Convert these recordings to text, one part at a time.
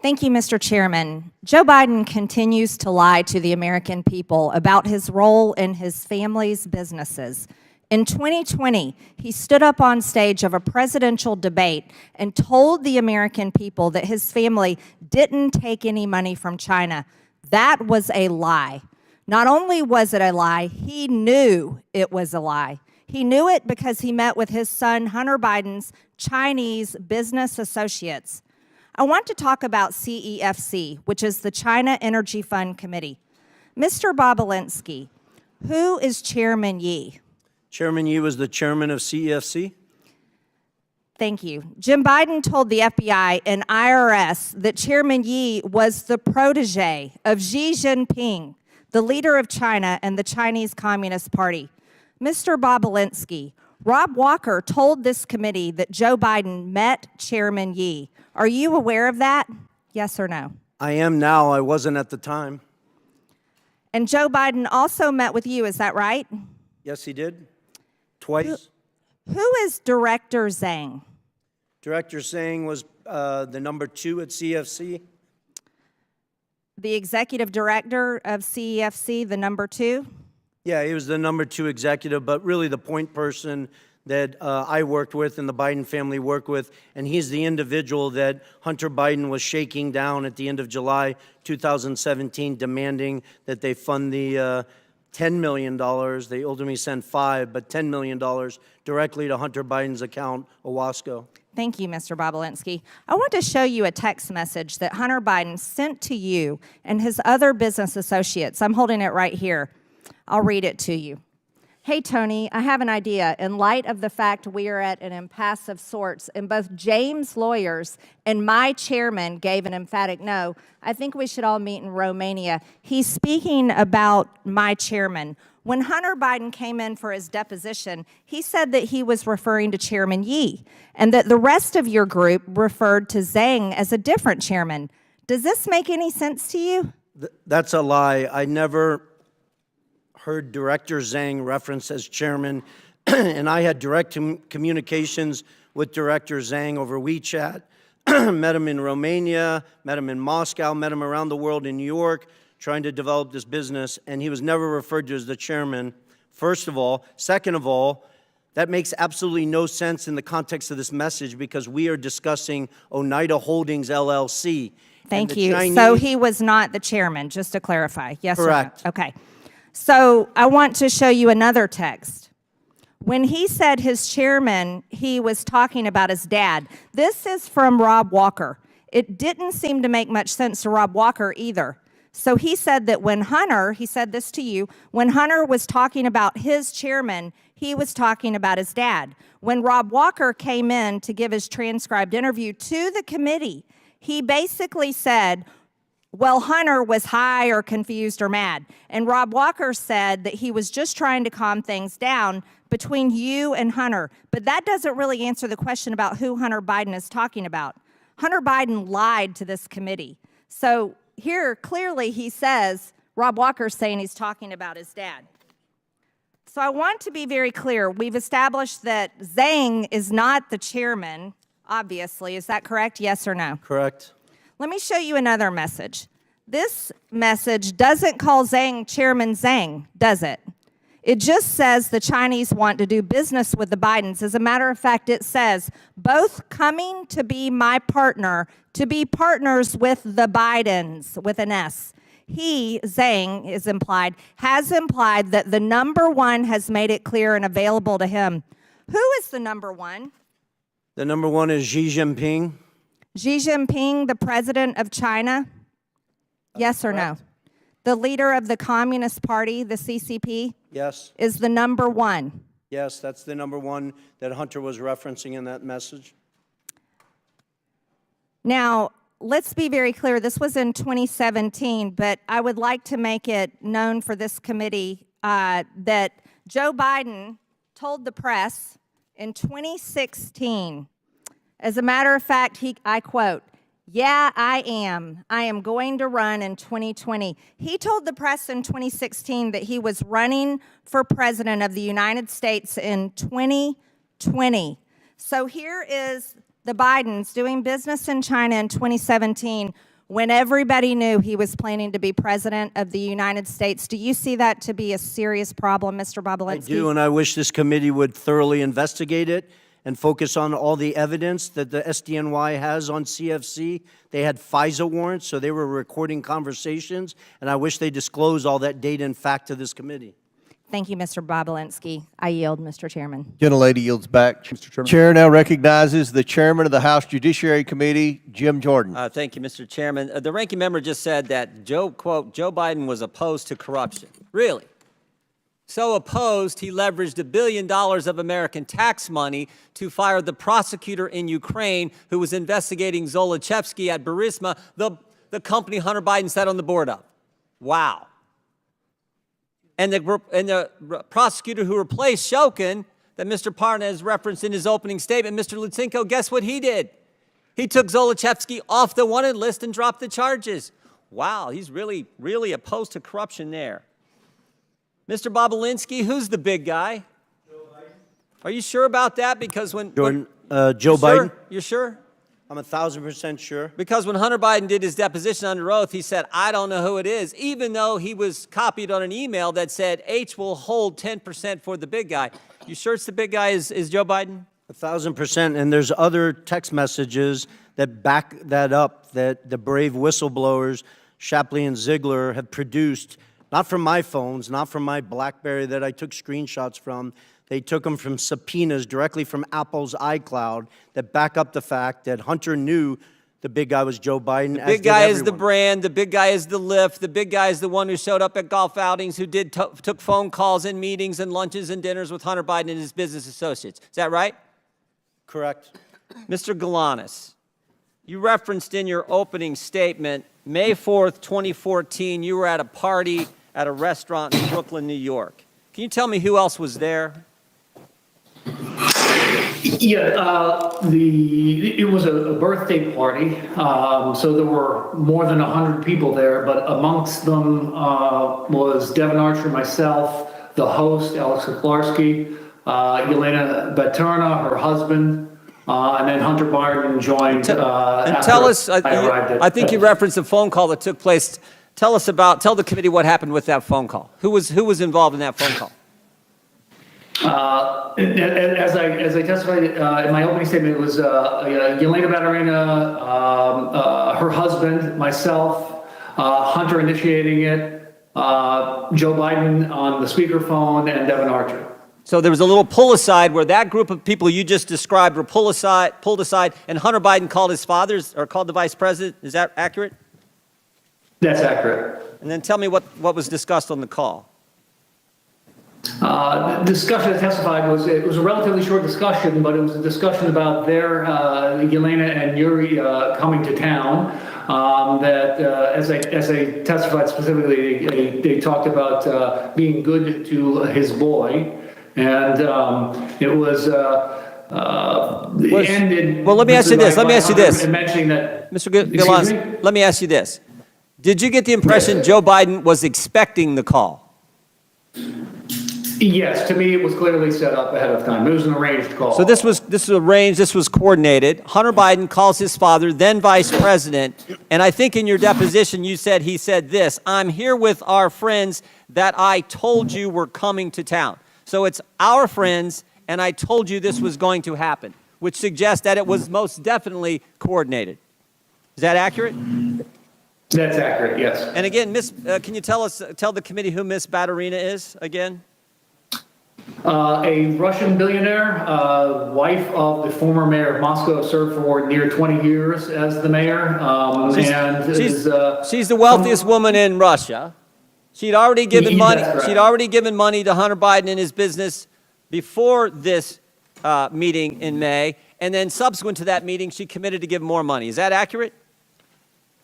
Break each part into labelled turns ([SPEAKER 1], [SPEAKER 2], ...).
[SPEAKER 1] Thank you, Mr. Chairman. Joe Biden continues to lie to the American people about his role in his family's businesses. In 2020, he stood up on stage of a presidential debate and told the American people that his family didn't take any money from China. That was a lie. Not only was it a lie, he knew it was a lie. He knew it because he met with his son Hunter Biden's Chinese business associates. I want to talk about CEFC, which is the China Energy Fund Committee. Mr. Bobulinski, who is Chairman Yi?
[SPEAKER 2] Chairman Yi was the chairman of CEFC.
[SPEAKER 1] Thank you. Jim Biden told the FBI and IRS that Chairman Yi was the protege of Xi Jinping, the leader of China and the Chinese Communist Party. Mr. Bobulinski, Rob Walker told this committee that Joe Biden met Chairman Yi. Are you aware of that? Yes or no?
[SPEAKER 2] I am now. I wasn't at the time.
[SPEAKER 1] And Joe Biden also met with you, is that right?
[SPEAKER 2] Yes, he did. Twice.
[SPEAKER 1] Who is Director Zhang?
[SPEAKER 2] Director Zhang was the number 2 at CEFC.
[SPEAKER 1] The executive director of CEFC, the number 2?
[SPEAKER 2] Yeah, he was the number 2 executive, but really the point person that I worked with and the Biden family worked with, and he's the individual that Hunter Biden was shaking down at the end of July 2017, demanding that they fund the $10 million. They ultimately sent 5, but $10 million directly to Hunter Biden's account, Owasco.
[SPEAKER 1] Thank you, Mr. Bobulinski. I want to show you a text message that Hunter Biden sent to you and his other business associates. I'm holding it right here. I'll read it to you. Hey, Tony, I have an idea. In light of the fact we are at an impasse of sorts, and both James' lawyers and my chairman gave an emphatic no, I think we should all meet in Romania. He's speaking about my chairman. When Hunter Biden came in for his deposition, he said that he was referring to Chairman Yi, and that the rest of your group referred to Zhang as a different chairman. Does this make any sense to you?
[SPEAKER 2] That's a lie. I never heard Director Zhang referenced as chairman, and I had direct communications with Director Zhang over WeChat, met him in Romania, met him in Moscow, met him around the world in New York, trying to develop this business, and he was never referred to as the chairman, first of all. Second of all, that makes absolutely no sense in the context of this message because we are discussing Oneida Holdings, LLC.
[SPEAKER 1] Thank you. So he was not the chairman, just to clarify. Yes,
[SPEAKER 2] correct.
[SPEAKER 1] Or no? Okay. So I want to show you another text. When he said his chairman, he was talking about his dad. This is from Rob Walker. It didn't seem to make much sense to Rob Walker either. So he said that when Hunter, he said this to you, when Hunter was talking about his chairman, he was talking about his dad. When Rob Walker came in to give his transcribed interview to the committee, he basically said, well, Hunter was high or confused or mad. And Rob Walker said that he was just trying to calm things down between you and Hunter. But that doesn't really answer the question about who Hunter Biden is talking about. Hunter Biden lied to this committee. So here, clearly, he says, Rob Walker's saying he's talking about his dad. So I want to be very clear. We've established that Zhang is not the chairman, obviously. Is that correct? Yes or no?
[SPEAKER 2] Correct.
[SPEAKER 1] Let me show you another message. This message doesn't call Zhang Chairman Zhang, does it? It just says the Chinese want to do business with the Bidens. As a matter of fact, it says, both coming to be my partner, to be partners with the Bidens, with an S. He, Zhang, is implied, has implied that the number 1 has made it clear and available to him. Who is the number 1?
[SPEAKER 2] The number 1 is Xi Jinping.
[SPEAKER 1] Xi Jinping, the president of China? Yes or no? The leader of the Communist Party, the CCP?
[SPEAKER 2] Yes.
[SPEAKER 1] Is the number 1?
[SPEAKER 2] Yes, that's the number 1 that Hunter was referencing in that message.
[SPEAKER 1] Now, let's be very clear. This was in 2017, but I would like to make it known for this committee that Joe Biden told the press in 2016, as a matter of fact, I quote, yeah, I am going to run in 2020. He told the press in 2016 that he was running for president of the United States in 2020. So here is the Bidens doing business in China in 2017 when everybody knew he was planning to be president of the United States. Do you see that to be a serious problem, Mr. Bobulinski?
[SPEAKER 2] I do, and I wish this committee would thoroughly investigate it and focus on all the evidence that the SDNY has on CFC. They had FISA warrants, so they were recording conversations, and I wish they disclosed all that data and fact to this committee.
[SPEAKER 1] Thank you, Mr. Bobulinski. I yield, Mr. Chairman.
[SPEAKER 3] Gentlelady yields back.
[SPEAKER 4] Mr. Chairman.
[SPEAKER 3] Chair now recognizes the chairman of the House Judiciary Committee, Jim Jordan.
[SPEAKER 5] Thank you, Mr. Chairman. The ranking member just said that quote, Joe Biden was opposed to corruption. Really? So opposed, he leveraged $1 billion of American tax money to fire the prosecutor in Ukraine who was investigating Zolochevsky at Burisma, the company Hunter Biden sat on the board of. Wow. And the prosecutor who replaced Shokin, that Mr. Parnas referenced in his opening statement, Mr. Lutsenko, guess what he did? He took Zolochevsky off the wanted list and dropped the charges. Wow, he's really, really opposed to corruption there. Mr. Bobulinski, who's the big guy? Joe Biden. Are you sure about that? Because when
[SPEAKER 2] Jordan, Joe
[SPEAKER 5] you're
[SPEAKER 2] Biden?
[SPEAKER 5] Sure? You're sure?
[SPEAKER 2] I'm 1,000% sure.
[SPEAKER 5] Because when Hunter Biden did his deposition under oath, he said, I don't know who it is, even though he was copied on an email that said H will hold 10% for the big guy. You sure it's the big guy is Joe Biden?
[SPEAKER 2] 1,000%, and there's other text messages that back that up, that the brave whistleblowers, Shapley and Ziegler, have produced, not from my phones, not from my BlackBerry that I took screenshots from. They took them from subpoenas directly from Apple's iCloud that back up the fact that Hunter knew the big guy was Joe Biden.
[SPEAKER 5] The big guy is the brand. The big guy is the lift. The big guy is the one who showed up at golf outings, who took phone calls and meetings and lunches and dinners with Hunter Biden and his business associates. Is that right?
[SPEAKER 2] Correct.
[SPEAKER 5] Mr. Galanis, you referenced in your opening statement, May 4th, 2014, you were at a party at a restaurant in Brooklyn, New York. Can you tell me who else was there?
[SPEAKER 4] Yeah, it was a birthday party, so there were more than 100 people there, but amongst them was Devin Archer, myself, the host, Alex Kuklarski, Yelena Baturna, her husband, and then Hunter Biden joined
[SPEAKER 5] And tell us, I think you referenced a phone call that took place. Tell the committee what happened with that phone call. Who was involved in that phone call?
[SPEAKER 4] As I testified in my opening statement, it was Yelena Baturina, her husband, myself, Hunter initiating it, Joe Biden on the speakerphone, and Devin Archer.
[SPEAKER 5] So there was a little pull aside where that group of people you just described were pulled aside, and Hunter Biden called his fathers or called the vice president. Is that accurate?
[SPEAKER 4] That's accurate.
[SPEAKER 5] And then tell me what was discussed on the call.
[SPEAKER 4] The discussion I testified was a relatively short discussion, but it was a discussion about their Yelena and Yuri coming to town. That as I testified specifically, they talked about being good to his boy, and it was. Ended.
[SPEAKER 5] Well, let me ask you this.
[SPEAKER 4] Mentioning that,
[SPEAKER 5] Mr. Galanis, let me ask you this. Did you get the impression Joe Biden was expecting the call?
[SPEAKER 4] Yes, to me it was clearly set up ahead of time. It was an arranged call.
[SPEAKER 5] So this was arranged, this was coordinated. Hunter Biden calls his father, then vice president, and I think in your deposition he said this, I'm here with our friends that I told you were coming to town. So it's our friends, and I told you this was going to happen, which suggests that it was most definitely coordinated. Is that accurate?
[SPEAKER 4] That's accurate, yes.
[SPEAKER 5] And again, can you tell the committee who Miss Baturina is again?
[SPEAKER 4] A Russian billionaire, wife of the former mayor of Moscow, served for near 20 years as the mayor.
[SPEAKER 5] She's the wealthiest woman in Russia. She'd already given money. She'd already given money to Hunter Biden and his business before this meeting in May, and then subsequent to that meeting, she committed to give more money. Is that accurate?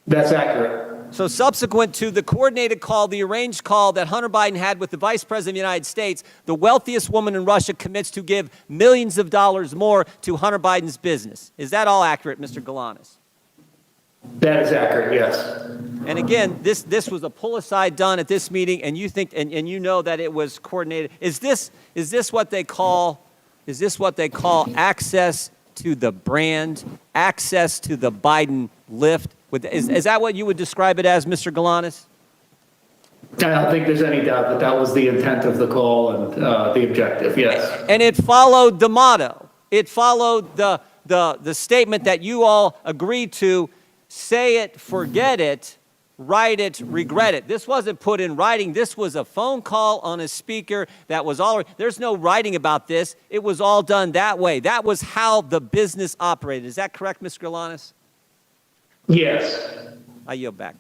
[SPEAKER 4] That's accurate.
[SPEAKER 5] So subsequent to the coordinated call, the arranged call that Hunter Biden had with the Vice President of the United States, the wealthiest woman in Russia commits to give millions of dollars more to Hunter Biden's business. Is that all accurate, Mr. Galanis?
[SPEAKER 4] That is accurate, yes.
[SPEAKER 5] And again, this was a pull aside done at this meeting, and you think and you know that it was coordinated. Is this what they call access to the brand, access to the Biden lift, Is that what you would describe it as, Mr. Galanis?
[SPEAKER 4] I don't think there's any doubt that that was the intent of the call and the objective, yes.
[SPEAKER 5] And it followed the motto. It followed the statement that you all agreed to: say it, forget it, write it, regret it. This wasn't put in writing. This was a phone call on a speaker that was all, there's no writing about this. It was all done that way. That was how the business operated. Is that correct, Mr. Galanis?
[SPEAKER 4] Yes.
[SPEAKER 5] I yield back.